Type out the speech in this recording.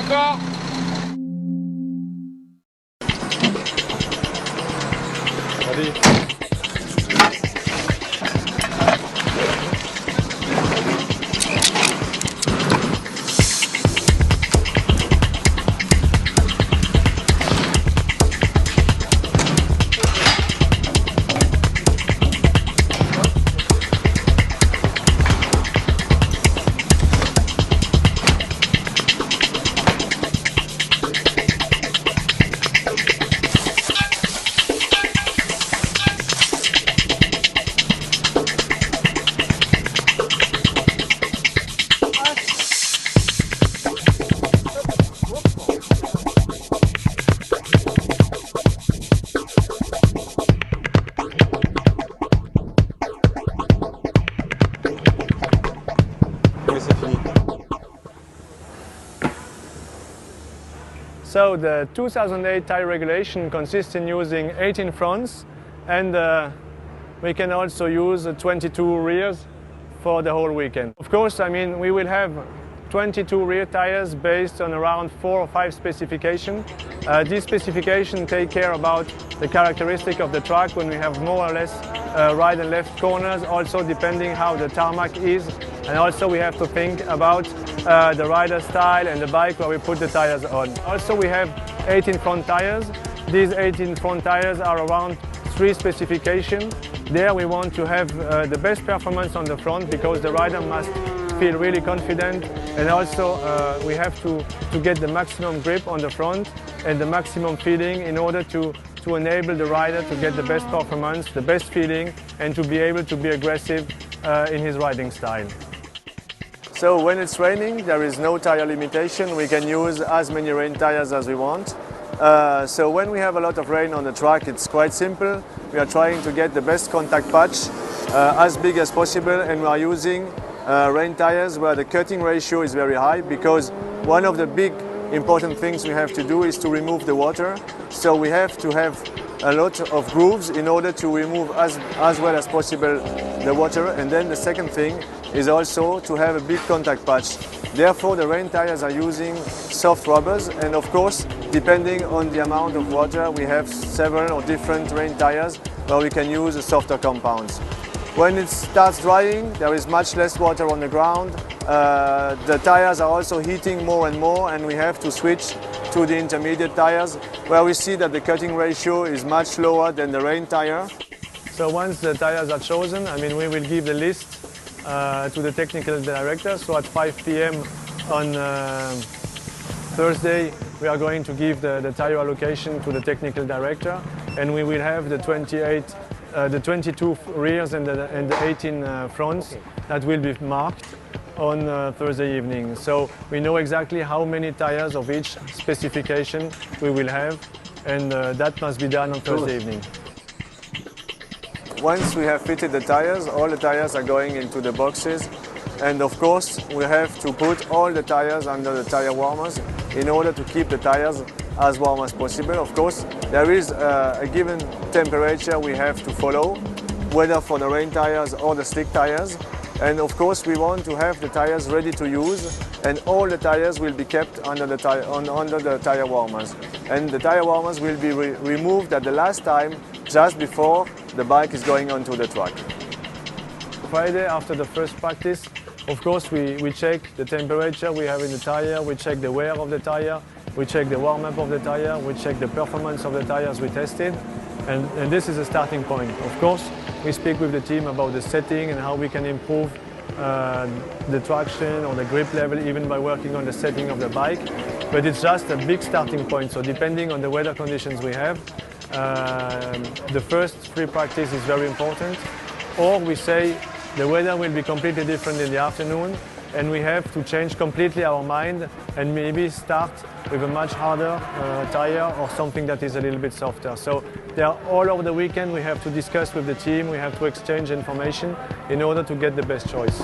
Encore. Allez. So the 2008 tire regulation consists in using 18 fronts, and we can also use 22 rears for the whole weekend. Of course, I mean, we will have 22 rear tires based on around 4 or 5 specifications. These specifications take care about the characteristic of the track when we have more or less right and left corners, also depending how the tarmac is, and also we have to think about the rider style and the bike where we put the tires on. Also we have 18 front tires. These 18 front tires are around 3 specifications. There we want to have the best performance on the front because the rider must feel really confident, and also we have to get the maximum grip on the front and the maximum feeling in order to enable the rider to get the best performance, the best feeling, and to be able to be aggressive in his riding style. So when it's raining, there is no tire limitation. We can use as many rain tires as we want. So when we have a lot of rain on the track, it's quite simple. We are trying to get the best contact patch as big as possible, and we are using rain tires where the cutting ratio is very high, because one of the big important things we have to do is to remove the water. So we have to have a lot of grooves in order to remove as well as possible the water. And then the second thing is also to have a big contact patch. Therefore the rain tires are using soft rubbers, and of course depending on the amount of water we have several or different rain tires where we can use softer compounds. When it starts drying, there is much less water on the ground. The tires are also heating more and more, and we have to switch to the intermediate tires where we see that the cutting ratio is much lower than the rain tire. So once the tires are chosen, I mean, we will give the list to the technical director. So at 5 p.m. on Thursday, we are going to give the tire allocation to the technical director, and we will have the 22 rears and the 18 fronts that will be marked on Thursday evening. So we know exactly how many tires of each specification we will have, and that must be done on Thursday evening. Once we have fitted the tires, all the tires are going into the boxes, and of course we have to put all the tires under the tire warmers in order to keep the tires as warm as possible. Of course, there is a given temperature we have to follow, whether for the rain tires or the slick tires. And of course, we want to have the tires ready to use, and all the tires will be kept under the tire warmers. And the tire warmers will be removed at the last time, just before the bike is going onto the track. Friday, after the first practice, of course, we check the temperature we have in the tire, we check the wear of the tire, we check the warm-up of the tire, we check the performance of the tires we tested, and this is a starting point. Of course, we speak with the team about the setting and how we can improve the traction or the grip level, even by working on the setting of the bike. But it's just a big starting point, so depending on the weather conditions we have, the first free practice is very important. Or we say the weather will be completely different in the afternoon, and we have to change completely our mind and maybe start with a much harder tire or something that is a little bit softer. So all over the weekend we have to discuss with the team, we have to exchange information in order to get the best choice.